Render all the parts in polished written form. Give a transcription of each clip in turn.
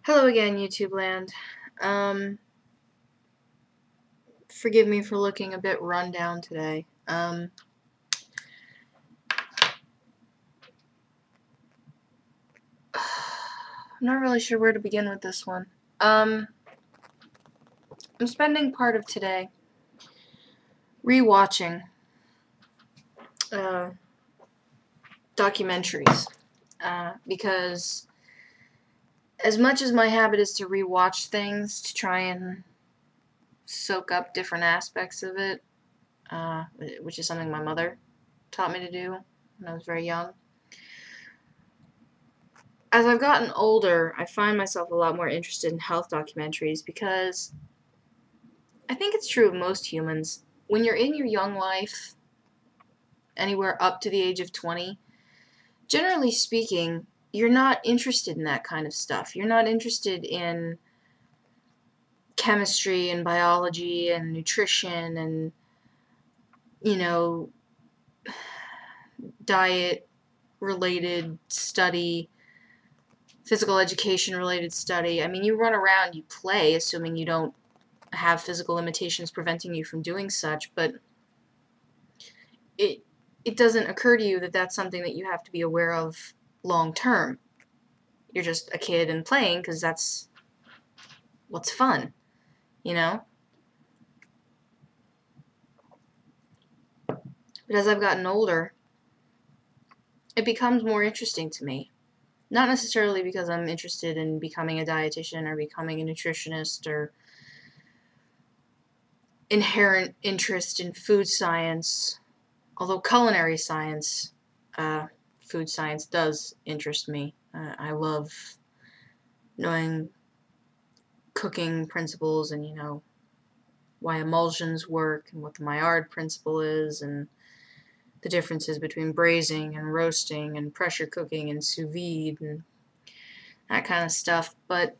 Hello again, YouTube land. Forgive me for looking a bit run down today. I'm not really sure where to begin with this one. I'm spending part of today rewatching documentaries because as much as my habit is to rewatch things to try and soak up different aspects of it, which is something my mother taught me to do when I was very young. As I've gotten older, I find myself a lot more interested in health documentaries because I think it's true of most humans. When you're in your young life, anywhere up to the age of 20, generally speaking, you're not interested in that kind of stuff. You're not interested in chemistry and biology and nutrition and, diet-related study, physical education-related study. I mean, you run around, you play, assuming you don't have physical limitations preventing you from doing such, but it doesn't occur to you that that's something that you have to be aware of long term. You're just a kid and playing because that's what's fun, you know? But as I've gotten older, it becomes more interesting to me. Not necessarily because I'm interested in becoming a dietitian or becoming a nutritionist or inherent interest in food science, although culinary science, food science does interest me. I love knowing cooking principles and, why emulsions work and what the Maillard principle is and the differences between braising and roasting and pressure cooking and sous vide and that kind of stuff, but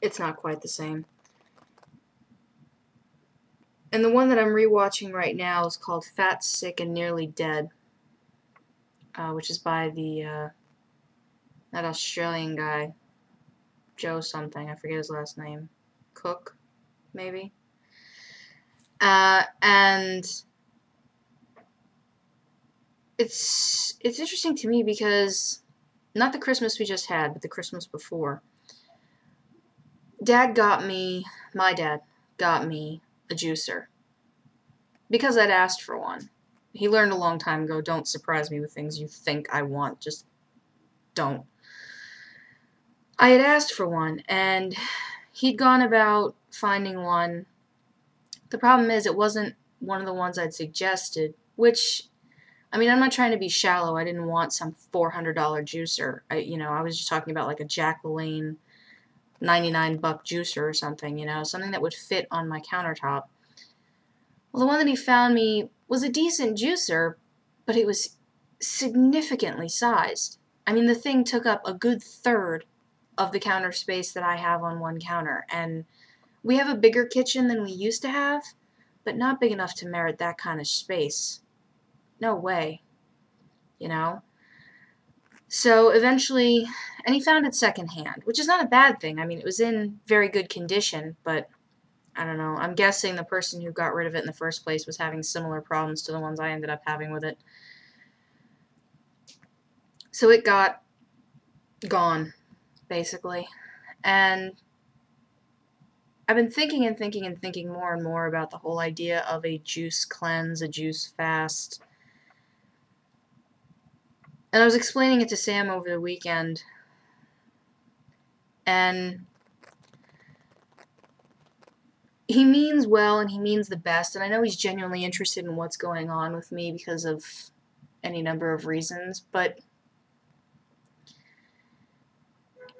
it's not quite the same. And the one that I'm rewatching right now is called Fat, Sick, and Nearly Dead, which is by that Australian guy, Joe something, I forget his last name, Cook, maybe? And it's interesting to me because, not the Christmas we just had, but the Christmas before, my dad got me a juicer because I'd asked for one. He learned a long time ago, don't surprise me with things you think I want, just don't. I had asked for one, and he'd gone about finding one. The problem is it wasn't one of the ones I'd suggested, which, I mean, I'm not trying to be shallow. I didn't want some $400 juicer. I was just talking about like a Jack LaLanne $99 juicer or something, something that would fit on my countertop. Well, the one that he found me was a decent juicer, but it was significantly sized. I mean, the thing took up a good third of the counter space that I have on one counter, and we have a bigger kitchen than we used to have, but not big enough to merit that kind of space. No way, So eventually, and he found it secondhand, which is not a bad thing. I mean, it was in very good condition, but I don't know. I'm guessing the person who got rid of it in the first place was having similar problems to the ones I ended up having with it. So it got gone, basically. And I've been thinking and thinking and thinking more and more about the whole idea of a juice cleanse, a juice fast. And I was explaining it to Sam over the weekend. And he means well and he means the best. And I know he's genuinely interested in what's going on with me because of any number of reasons. But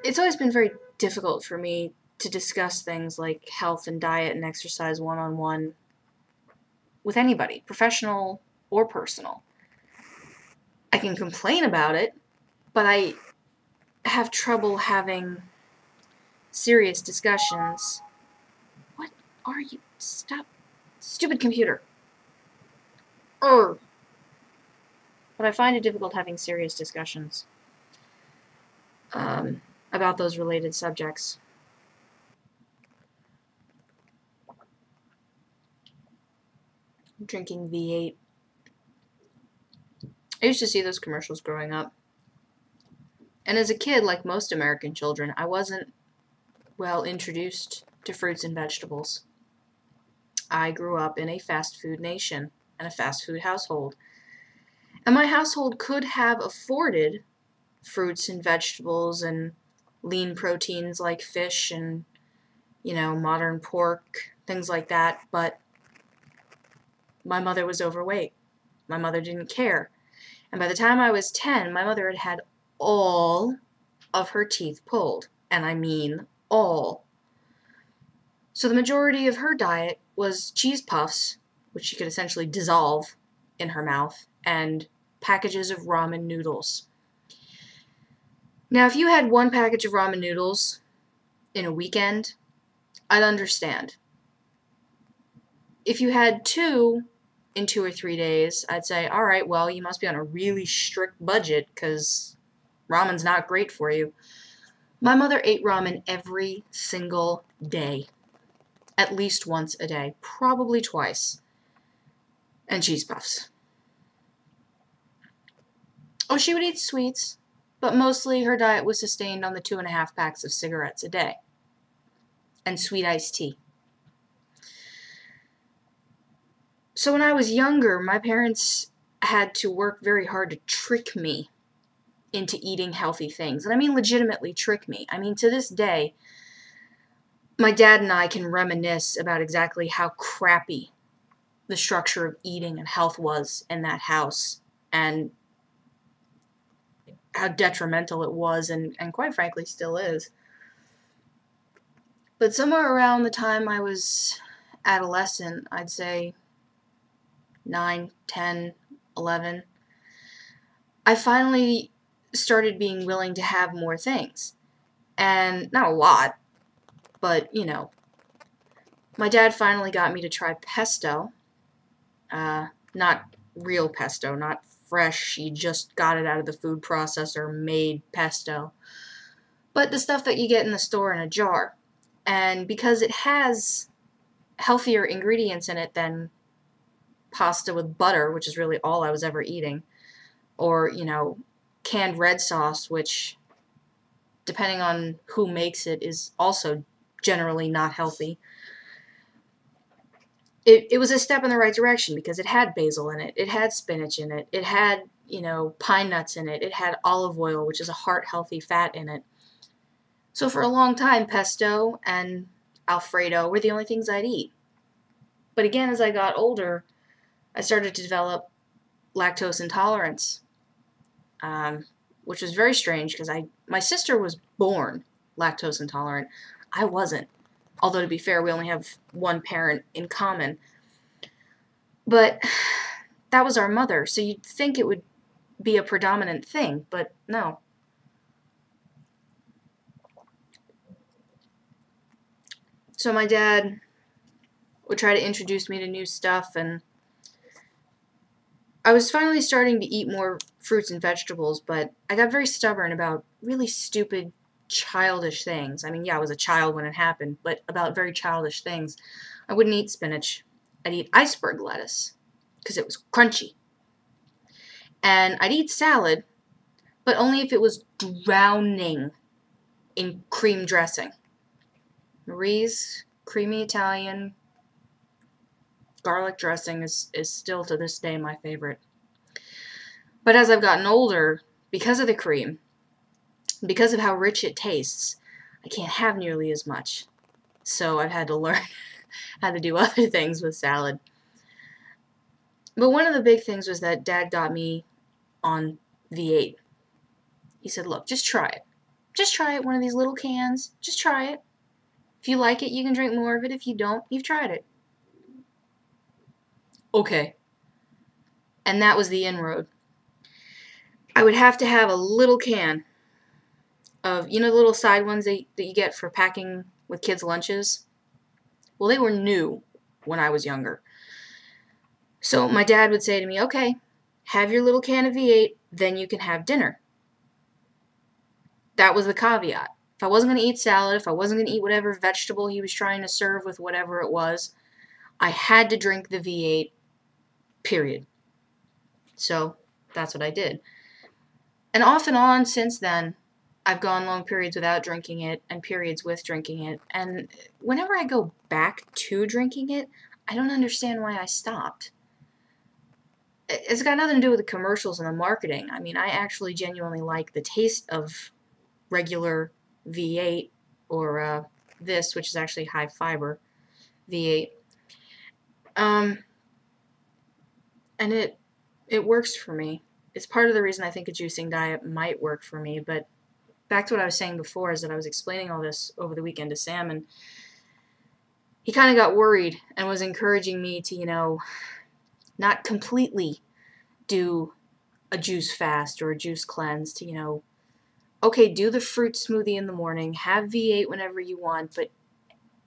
it's always been very difficult for me to discuss things like health and diet and exercise one-on-one with anybody, professional or personal. I can complain about it, but I have trouble having serious discussions. What are you? Stop. Stupid computer. But I find it difficult having serious discussions. about those related subjects. I'm drinking V8. I used to see those commercials growing up. And as a kid, like most American children, I wasn't well introduced to fruits and vegetables. I grew up in a fast food nation and a fast food household. And my household could have afforded fruits and vegetables and lean proteins like fish and, modern pork, things like that, but my mother was overweight. My mother didn't care. And by the time I was 10, my mother had had all of her teeth pulled. And I mean all. So the majority of her diet was cheese puffs, which she could essentially dissolve in her mouth, and packages of ramen noodles. Now, if you had one package of ramen noodles in a weekend, I'd understand. If you had two in 2 or 3 days, I'd say, all right, well, you must be on a really strict budget because ramen's not great for you. My mother ate ramen every single day. At least once a day. Probably twice. And cheese puffs. Oh, she would eat sweets, but mostly her diet was sustained on the 2.5 packs of cigarettes a day. And sweet iced tea. So when I was younger, my parents had to work very hard to trick me into eating healthy things. And I mean legitimately trick me. I mean, to this day, my dad and I can reminisce about exactly how crappy the structure of eating and health was in that house, and how detrimental it was, and quite frankly still is. But somewhere around the time I was adolescent, I'd say 9, 10, 11, I finally started being willing to have more things. And not a lot, but, my dad finally got me to try pesto. Not real pesto, not fresh, you just got it out of the food processor, made pesto. But the stuff that you get in the store in a jar. And because it has healthier ingredients in it than pasta with butter, which is really all I was ever eating, or, canned red sauce, which, depending on who makes it, is also generally not healthy. It was a step in the right direction because it had basil in it, it had spinach in it, it had, pine nuts in it, it had olive oil, which is a heart-healthy fat in it. So for a long time, pesto and Alfredo were the only things I'd eat. But again, as I got older, I started to develop lactose intolerance, which was very strange because my sister was born lactose intolerant. I wasn't. Although, to be fair, we only have one parent in common. But that was our mother, so you'd think it would be a predominant thing, but no. So my dad would try to introduce me to new stuff, and I was finally starting to eat more fruits and vegetables, but I got very stubborn about really stupid, childish things. I mean, yeah, I was a child when it happened, but about very childish things. I wouldn't eat spinach. I'd eat iceberg lettuce because it was crunchy. And I'd eat salad, but only if it was drowning in cream dressing. Marie's creamy Italian garlic dressing is still to this day my favorite. But as I've gotten older, because of the cream, because of how rich it tastes, I can't have nearly as much. So I've had to learn how to do other things with salad. But one of the big things was that Dad got me on V8. He said, look, just try it. Just try it, one of these little cans. Just try it. If you like it, you can drink more of it. If you don't, you've tried it. Okay. And that was the inroad. I would have to have a little can of, the little side ones that you get for packing with kids' lunches? Well, they were new when I was younger. So my dad would say to me, okay, have your little can of V8, then you can have dinner. That was the caveat. I wasn't going to eat salad, if I wasn't going to eat whatever vegetable he was trying to serve with whatever it was, I had to drink the V8, period. So that's what I did. And off and on since then, I've gone long periods without drinking it and periods with drinking it. And whenever I go back to drinking it, I don't understand why I stopped. It's got nothing to do with the commercials and the marketing. I mean, I actually genuinely like the taste of regular V8 or this, which is actually high fiber V8. And it works for me. It's part of the reason I think a juicing diet might work for me, but back to what I was saying before is that I was explaining all this over the weekend to Sam, and he kind of got worried and was encouraging me to, you know, not completely do a juice fast or a juice cleanse, to, you know, okay, do the fruit smoothie in the morning, have V8 whenever you want, but,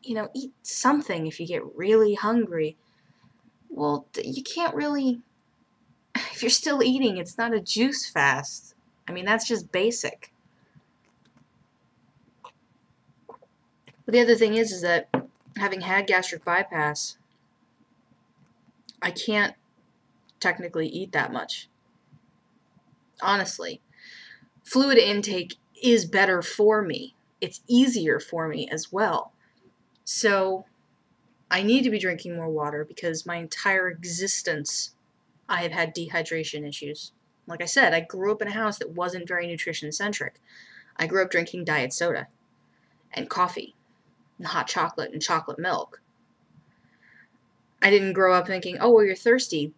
you know, eat something if you get really hungry. Well, you can't really, if you're still eating, it's not a juice fast. I mean, that's just basic. But the other thing is that having had gastric bypass, I can't technically eat that much. Honestly. Fluid intake is better for me. It's easier for me as well. So I need to be drinking more water because my entire existence I have had dehydration issues. Like I said, I grew up in a house that wasn't very nutrition-centric. I grew up drinking diet soda and coffee and hot chocolate and chocolate milk. I didn't grow up thinking, oh, well, you're thirsty.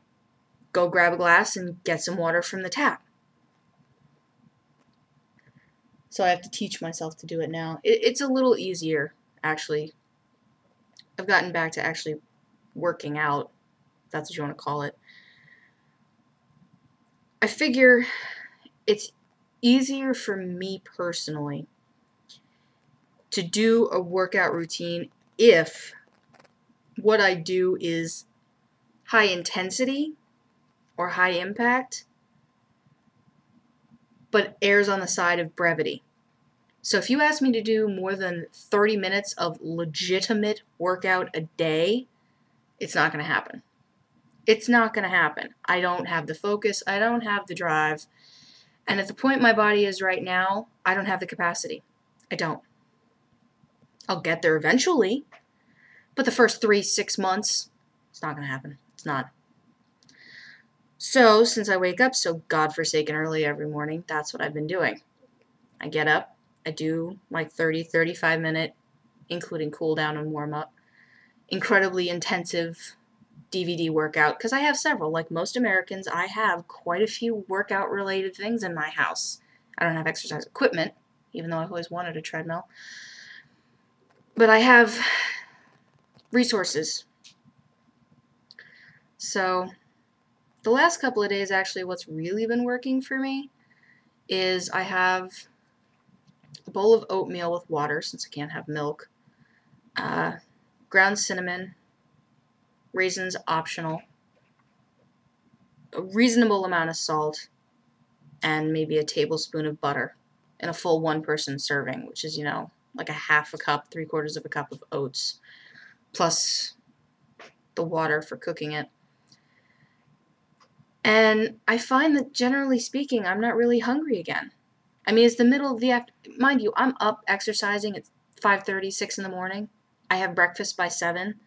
Go grab a glass and get some water from the tap. So I have to teach myself to do it now. It's a little easier, actually. I've gotten back to actually working out, if that's what you want to call it. I figure it's easier for me personally to do a workout routine if what I do is high intensity or high impact, but errs on the side of brevity. So if you ask me to do more than 30 minutes of legitimate workout a day, it's not going to happen. It's not going to happen. I don't have the focus. I don't have the drive. And at the point my body is right now, I don't have the capacity. I don't. I'll get there eventually. But the first 3-6 months, it's not going to happen. It's not. So, since I wake up so godforsaken early every morning, that's what I've been doing. I get up, I do like 30-35 minute, including cool down and warm up, incredibly intensive DVD workout, because I have several. Like most Americans, I have quite a few workout related things in my house. I don't have exercise equipment, even though I've always wanted a treadmill. But I have resources. So the last couple of days, actually, what's really been working for me is I have a bowl of oatmeal with water, since I can't have milk, ground cinnamon, raisins optional, a reasonable amount of salt, and maybe a tablespoon of butter in a full one-person serving, which is, you know, like a half a cup, 3/4 of a cup of oats, plus the water for cooking it. And I find that, generally speaking, I'm not really hungry again. I mean, it's the middle of the afternoon. Mind you, I'm up exercising at 5:30, 6 in the morning. I have breakfast by 7.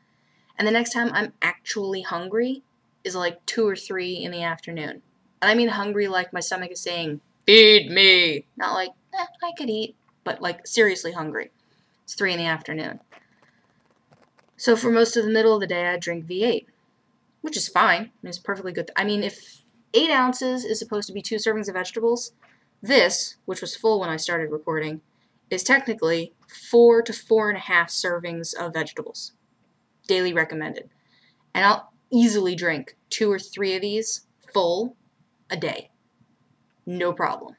And the next time I'm actually hungry is like 2 or 3 in the afternoon. And I mean hungry like my stomach is saying, feed me. Not like, I could eat, but like seriously hungry. It's 3 in the afternoon. So for most of the middle of the day, I drink V8, which is fine. It's perfectly good. I mean, if 8 ounces is supposed to be 2 servings of vegetables, this, which was full when I started recording, is technically 4 to 4.5 servings of vegetables. Daily recommended. And I'll easily drink 2 or 3 of these full a day. No problem.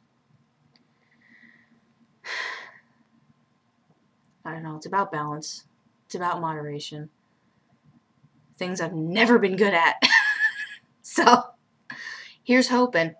I don't know. It's about balance. It's about moderation. Things I've never been good at. So, here's hoping.